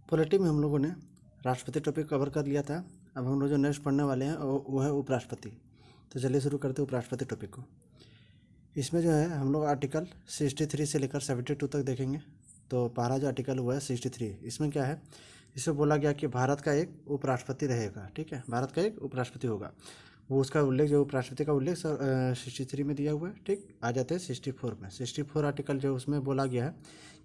Polity में हम लोगों ने राष्ट्रपति टॉपिक कवर कर लिया था। अब हम लोग जो नेक्स्ट पढ़ने वाले हैं वो है उपराष्ट्रपति। तो चलिए शुरू करते हैं उपराष्ट्रपति टॉपिक को। इसमें जो है हम लोग आर्टिकल 63 से लेकर 72 तक देखेंगे। तो पहला जो आर्टिकल हुआ है 63, इसमें क्या है, इसमें बोला गया कि भारत का एक उपराष्ट्रपति रहेगा। ठीक है, भारत का एक उपराष्ट्रपति होगा। वो उसका उल्लेख जो उपराष्ट्रपति का उल्लेख 63 में दिया हुआ है। ठीक, आ जाते हैं 64 में। 64 आर्टिकल जो उसमें बोला गया है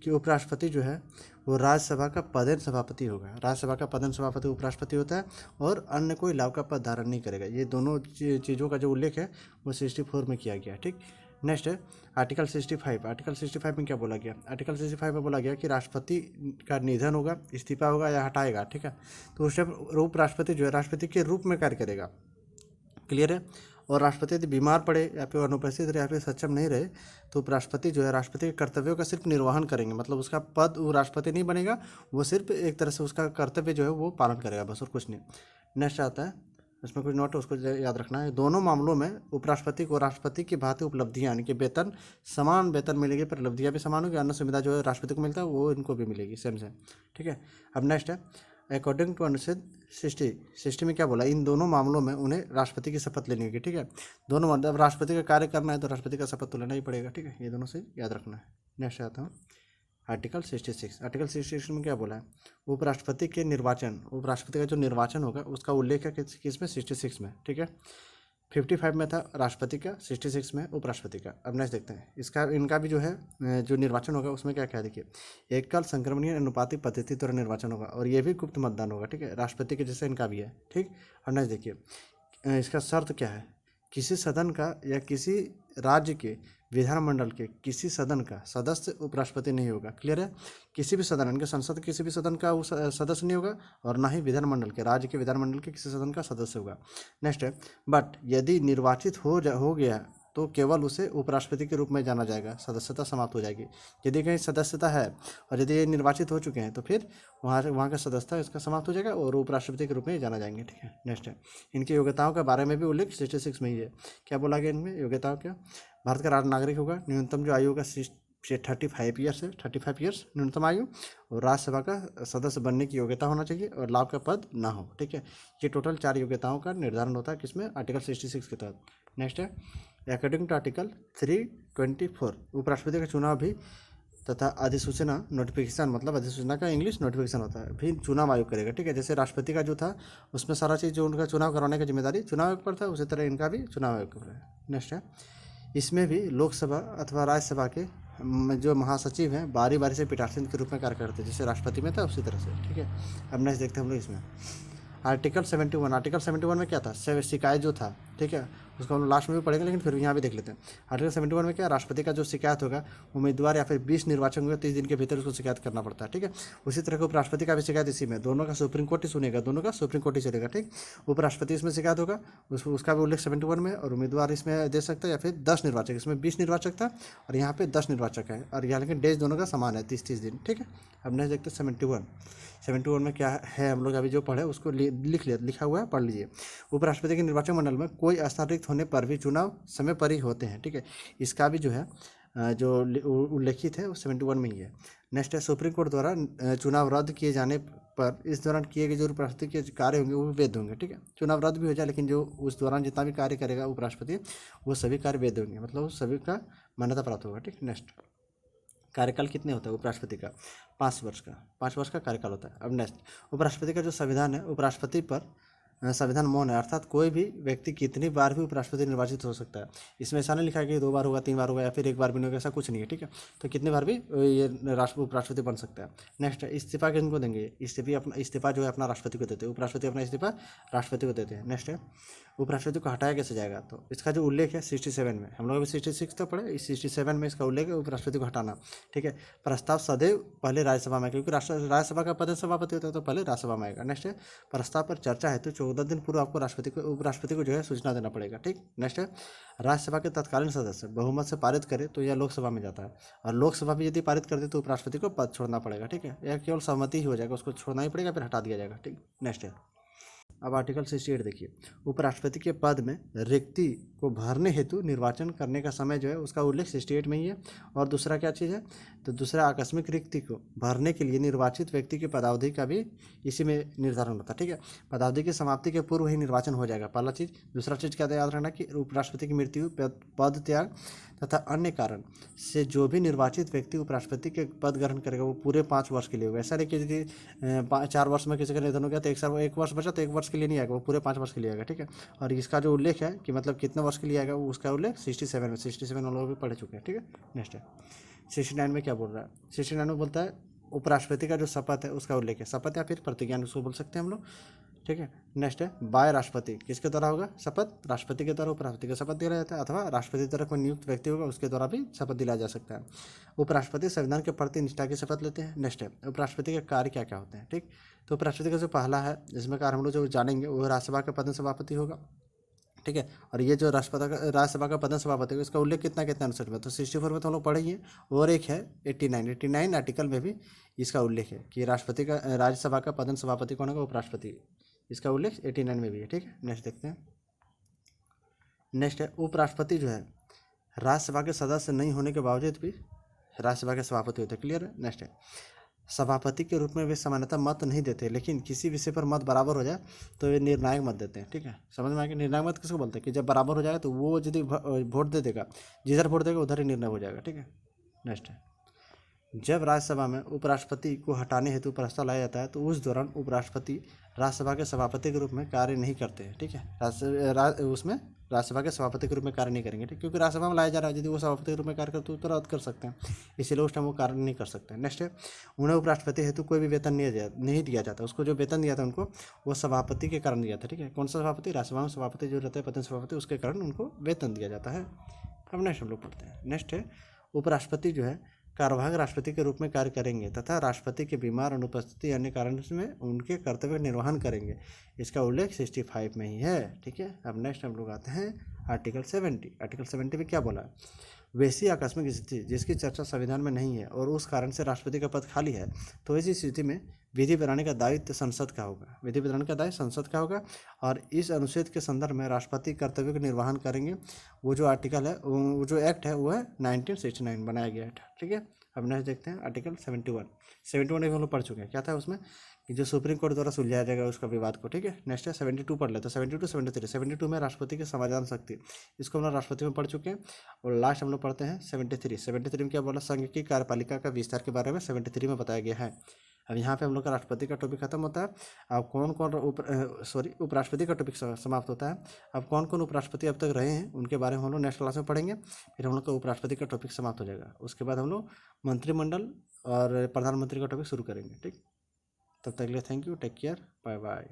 कि उपराष्ट्रपति जो है वो राज्यसभा का पदेन सभापति होगा। राज्यसभा का पदेन सभापति उपराष्ट्रपति होता है और अन्य कोई लाभ का पद धारण नहीं करेगा। ये दोनों चीज़ों का जो उल्लेख है वो 64 में किया गया। ठीक, नेक्स्ट है आर्टिकल 65। आर्टिकल 65 में क्या बोला गया? आर्टिकल 65 में बोला गया कि राष्ट्रपति का निधन होगा, इस्तीफा होगा या हटाएगा। ठीक है, तो उस टाइम उपराष्ट्रपति जो है राष्ट्रपति के रूप में कार्य करेगा। क्लियर है। और राष्ट्रपति यदि बीमार पड़े या फिर अनुपस्थित रहे या फिर सक्षम नहीं रहे तो उपराष्ट्रपति जो है राष्ट्रपति के कर्तव्यों का सिर्फ निर्वहन करेंगे। मतलब उसका पद वो राष्ट्रपति नहीं बनेगा, वो सिर्फ एक तरह से उसका कर्तव्य जो है वो पालन करेगा, बस और कुछ नहीं। नेक्स्ट आता है, इसमें कुछ नोट है उसको याद रखना है। दोनों मामलों में उपराष्ट्रपति को राष्ट्रपति की भांति उपलब्धियां यानी कि वेतन, समान वेतन मिलेगी, पर उपलब्धियां भी समान होगी। अन्य सुविधा जो है राष्ट्रपति को मिलता है वो इनको भी मिलेगी, सेम सेम। ठीक है, अब नेक्स्ट है अकॉर्डिंग टू अनुच्छेद 60 में क्या बोला, इन दोनों मामलों में उन्हें राष्ट्रपति की शपथ लेनी होगी। ठीक है, दोनों मतलब राष्ट्रपति का कार्य करना है तो राष्ट्रपति का शपथ तो लेना ही पड़ेगा। ठीक है, ये दोनों से याद रखना है। नेक्स्ट आता हूँ आर्टिकल 66। आर्टिकल 66 में क्या बोला है, उपराष्ट्रपति के निर्वाचन, उपराष्ट्रपति का जो निर्वाचन होगा उसका उल्लेख है किसमें? 66 में। ठीक है, 55 में था राष्ट्रपति का, 66 में उपराष्ट्रपति का। अब नेक्स्ट देखते हैं इसका, इनका भी जो है जो निर्वाचन होगा उसमें क्या क्या देखिए, एकल संक्रमणीय अनुपातिक पद्धति द्वारा निर्वाचन होगा और ये भी गुप्त मतदान होगा। ठीक है, राष्ट्रपति के जैसे इनका भी है। ठीक, अब नेक्स्ट देखिए इसका शर्त क्या है, किसी सदन का या किसी राज्य के विधानमंडल के किसी सदन का सदस्य उपराष्ट्रपति नहीं होगा। क्लियर है, किसी भी सदन इनके संसद के किसी भी सदन का वो सदस्य नहीं होगा और ना ही विधानमंडल के, राज्य के विधानमंडल के किसी सदन का सदस्य होगा। नेक्स्ट है, बट यदि निर्वाचित हो गया तो केवल उसे उपराष्ट्रपति के रूप में जाना जाएगा, सदस्यता समाप्त हो जाएगी। यदि कहीं सदस्यता है और यदि ये निर्वाचित हो चुके हैं तो फिर वहाँ का सदस्यता इसका समाप्त हो जाएगा और उपराष्ट्रपति के रूप में जाना जाएंगे। ठीक है, नेक्स्ट है इनकी योग्यताओं के बारे में भी उल्लेख 66 में ही है। क्या बोला गया इनमें योग्यताओं क्या, भारत का नागरिक होगा, न्यूनतम जो आयु होगा 35 ईयर्स है, 35 ईयर्स न्यूनतम आयु, और राज्यसभा का सदस्य बनने की योग्यता होना चाहिए और लाभ का पद ना हो। ठीक है, ये टोटल 4 योग्यताओं का निर्धारण होता है किसमें, आर्टिकल 66 के तहत। नेक्स्ट है अकॉर्डिंग टू आर्टिकल 324 उपराष्ट्रपति का चुनाव भी तथा अधिसूचना नोटिफिकेशन, मतलब अधिसूचना का इंग्लिश नोटिफिकेशन होता है, भी चुनाव आयोग करेगा। ठीक है, जैसे राष्ट्रपति का जो था उसमें सारा चीज़ जो उनका चुनाव करवाने की जिम्मेदारी चुनाव आयोग पर था, उसी तरह इनका भी चुनाव आयोग पर है। नेक्स्ट है इसमें भी लोकसभा अथवा राज्यसभा के जो महासचिव हैं बारी बारी से पीठासीन के रूप में कार्य करते हैं, जैसे राष्ट्रपति में था उसी तरह से। ठीक है, अब नेक्स्ट देखते हैं हम लोग इसमें आर्टिकल 71। आर्टिकल 71 में क्या था, शिकायत जो था, ठीक है, उसको हम लास्ट में भी पढ़ेंगे लेकिन फिर भी यहाँ भी देख लेते हैं। आर्टिकल 71 में क्या, राष्ट्रपति का जो शिकायत होगा उम्मीदवार या फिर 20 निर्वाचन होंगे 30 दिन के भीतर उसको शिकायत करना पड़ता है। ठीक है, उसी तरह के उपराष्ट्रपति का भी शिकायत इसी में, दोनों का सुप्रीम कोर्ट ही सुनेगा, दोनों का सुप्रीम कोर्ट ही चलेगा। ठीक, उपराष्ट्रपति इसमें शिकायत होगा, उसका भी उल्लेख 71 में, और उम्मीदवार इसमें दे सकता है या फिर 10 निर्वाचक, इसमें 20 निर्वाचक था और यहाँ पे 10 निर्वाचक है, और यहाँ लेकिन डेज दोनों का समान है, 30-30 दिन। ठीक है, अब नेक्स्ट देखते हैं 71 में क्या है, हम लोग अभी जो पढ़े उसको लिखा हुआ है, पढ़ लीजिए। उपराष्ट्रपति के निर्वाचन मंडल में कोई स्थान रिक्त होने पर भी चुनाव समय पर ही होते हैं। ठीक है, इसका भी जो है जो उल्लेखित है वो 71 में ही है। नेक्स्ट है सुप्रीम कोर्ट द्वारा चुनाव रद्द किए जाने पर इस दौरान किए गए जो उपराष्ट्रपति के कार्य होंगे वो वैध होंगे। ठीक है, चुनाव रद्द भी हो जाए लेकिन जो उस दौरान जितना भी कार्य करेगा उपराष्ट्रपति वो सभी कार्य वैध होंगे, मतलब सभी का मान्यता प्राप्त होगा। ठीक, नेक्स्ट कार्यकाल कितने होता है उपराष्ट्रपति का, 5 वर्ष का, 5 वर्ष का कार्यकाल होता है। अब नेक्स्ट उपराष्ट्रपति का जो संविधान है, उपराष्ट्रपति पर संविधान मौन है, अर्थात कोई भी व्यक्ति कितनी बार भी उपराष्ट्रपति निर्वाचित हो सकता है। इसमें ऐसा नहीं लिखा है कि 2 बार होगा, 3 बार होगा या फिर 1 बार भी नहीं होगा, ऐसा कुछ नहीं है। ठीक है, तो कितनी बार भी ये उपराष्ट्रपति बन सकता है। नेक्स्ट है इस्तीफा किनको देंगे, इस्तीफा जो है अपना राष्ट्रपति को देते हैं, उपराष्ट्रपति अपना इस्तीफा राष्ट्रपति को देते हैं। नेक्स्ट है उपराष्ट्रपति को हटाया कैसे जाएगा, तो इसका जो उल्लेख है 67 में, हम लोग अभी 66 तक पढ़े, इस 67 में इसका उल्लेख है उपराष्ट्रपति को हटाना। ठीक है, प्रस्ताव सदैव पहले राज्यसभा में, क्योंकि राज्यसभा का पद सभापति होता है तो पहले राज्यसभा में आएगा। नेक्स्ट है प्रस्ताव पर चर्चा है तो 14 दिन पूर्व आपको उपराष्ट्रपति को जो है सूचना देना पड़ेगा। ठीक, नेक्स्ट है राज्यसभा के तत्कालीन सदस्य बहुमत से पारित करे तो यह लोकसभा में जाता है, और लोकसभा भी यदि पारित कर दे तो उपराष्ट्रपति को पद छोड़ना पड़ेगा। ठीक है, यह केवल सहमति ही हो जाएगा, उसको छोड़ना ही पड़ेगा फिर हटा दिया जाएगा। ठीक, नेक्स्ट है अब आर्टिकल 68 देखिए, उपराष्ट्रपति के पद में रिक्ति को भरने हेतु निर्वाचन करने का समय जो है उसका उल्लेख 68 में ही है। और दूसरा क्या चीज़ है, तो दूसरा आकस्मिक रिक्ति को भरने के लिए निर्वाचित व्यक्ति की पदावधि का भी इसी में निर्धारण होता है। ठीक है, पदावधि की समाप्ति के पूर्व ही निर्वाचन हो जाएगा, पहला चीज़। दूसरा चीज़ क्या याद रखना कि उपराष्ट्रपति की मृत्यु, पद त्याग तथा अन्य कारण से जो भी निर्वाचित व्यक्ति उपराष्ट्रपति के पद ग्रहण करेगा वो पूरे 5 वर्ष के लिए होगा। ऐसा नहीं कि यदि 4 वर्ष में किसी का निधन हो गया तो 1 वर्ष बचा तो 1 वर्ष के लिए नहीं आएगा, वो पूरे 5 वर्ष के लिए आएगा। ठीक है, और इसका जो उल्लेख है कि मतलब कितने वर्ष के लिए आएगा, उसका उल्लेख 67 में, 67 हम लोग भी पढ़ चुके हैं। ठीक है, नेक्स्ट है 69 में क्या बोल रहा है, 69 में बोलता है उपराष्ट्रपति का जो शपथ है उसका उल्लेख है, शपथ या फिर प्रतिज्ञा उसको बोल सकते हैं हम लोग। ठीक है, नेक्स्ट है बाय राष्ट्रपति, किसके द्वारा होगा शपथ, राष्ट्रपति के द्वारा उपराष्ट्रपति का शपथ दिया जाता है, अथवा राष्ट्रपति द्वारा कोई नियुक्त व्यक्ति होगा उसके द्वारा भी शपथ दिलाया जा सकता है। उपराष्ट्रपति संविधान के प्रति निष्ठा की शपथ लेते हैं। नेक्स्ट है उपराष्ट्रपति के कार्य क्या क्या होते हैं। ठीक, तो उपराष्ट्रपति का जो पहला है जिसमें कार्य हम लोग जो जानेंगे वो राज्यसभा का प्रधान सभापति होगा। ठीक है, और ये जो राज्यसभा का प्रधान सभापति है इसका उल्लेख कितना कितना अनुच्छेद में, तो 64 में तो हम लोग पढ़ेंगे। और एक है 89 आर्टिकल में भी इसका उल्लेख है कि राष्ट्रपति का राज्यसभा का प्रधान सभापति कौन होगा, उपराष्ट्रपति, इसका उल्लेख 89 में भी है। ठीक है, नेक्स्ट देखते हैं। नेक्स्ट है उपराष्ट्रपति जो है राज्यसभा के सदस्य नहीं होने के बावजूद भी राज्यसभा के सभापति होते हैं। क्लियर है। नेक्स्ट है सभापति के रूप में वे सामान्यतः मत नहीं देते, लेकिन किसी विषय पर मत बराबर हो जाए तो वे निर्णायक मत देते हैं। ठीक है, समझ में आया कि निर्णायक मत किसको बोलते हैं, कि जब बराबर हो जाएगा तो वो यदि वोट दे देगा, जिधर वोट देगा उधर ही निर्णय हो जाएगा। ठीक है, नेक्स्ट है जब राज्यसभा में उपराष्ट्रपति को हटाने हेतु प्रस्ताव लाया जाता है तो उस दौरान उपराष्ट्रपति राज्यसभा के सभापति के रूप में कार्य नहीं करते हैं। ठीक है, उसमें राज्यसभा के सभापति के रूप में कार्य नहीं करेंगे। ठीक, क्योंकि राज्यसभा में लाया जा रहा है, यदि वो सभापति के रूप में कार्य करते तो रद्द कर सकते हैं, इसीलिए उस टाइम वो कार्य नहीं कर सकते। नेक्स्ट है उन्हें उपराष्ट्रपति हेतु कोई भी वेतन नहीं दिया जाता, उसको जो वेतन दिया था उनको वो सभापति के कारण दिया था। ठीक है, कौन सा सभापति, राज्यसभा में सभापति जो रहता है प्रधान सभापति, उसके कारण उनको वेतन दिया जाता है। अब नेक्स्ट हम लोग पढ़ते हैं। नेक्स्ट है उपराष्ट्रपति जो है कार्यवाहक राष्ट्रपति के रूप में कार्य करेंगे तथा राष्ट्रपति के बीमार अनुपस्थिति अन्य कारण में उनके कर्तव्य निर्वहन करेंगे, इसका उल्लेख 65 में ही है। ठीक है, अब नेक्स्ट हम लोग आते हैं आर्टिकल 70। आर्टिकल 70 में क्या बोला, वैसी आकस्मिक स्थिति जिसकी चर्चा संविधान में नहीं है और उस कारण से राष्ट्रपति का पद खाली है, तो ऐसी स्थिति में विधि बनाने का दायित्व संसद का होगा, विधि बनाने का दायित्व संसद का होगा। और इस अनुच्छेद के संदर्भ में राष्ट्रपति कर्तव्य का निर्वहन करेंगे। वो जो आर्टिकल है, वो जो एक्ट है वो है 1969 बनाया गया है। ठीक है, अब नेक्स्ट देखते हैं आर्टिकल 71 हम लोग पढ़ चुके हैं। क्या था उसमें कि जो सुप्रीम कोर्ट द्वारा सुलझाया जाएगा उसका विवाद को। ठीक है, नेक्स्ट है 72 पढ़ लेते हैं, 72 73। 72 में राष्ट्रपति की संविधान शक्ति, इसको हम लोग राष्ट्रपति में पढ़ चुके हैं। और लास्ट हम लोग पढ़ते हैं 73 में क्या बोला, संघ की कार्यपालिका का विस्तार के बारे में 73 में बताया गया है। अब यहाँ पे हम लोग का राष्ट्रपति का टॉपिक खत्म होता है। अब कौन कौन उपराष्ट्रपति का टॉपिक समाप्त होता है। अब कौन कौन उपराष्ट्रपति अब तक रहे हैं उनके बारे में हम लोग नेक्स्ट क्लास में पढ़ेंगे, फिर हम लोग का उपराष्ट्रपति का टॉपिक समाप्त हो जाएगा। उसके बाद हम लोग मंत्रिमंडल और प्रधानमंत्री का टॉपिक शुरू करेंगे। ठीक, तब तक के लिए thank you, take care, bye bye.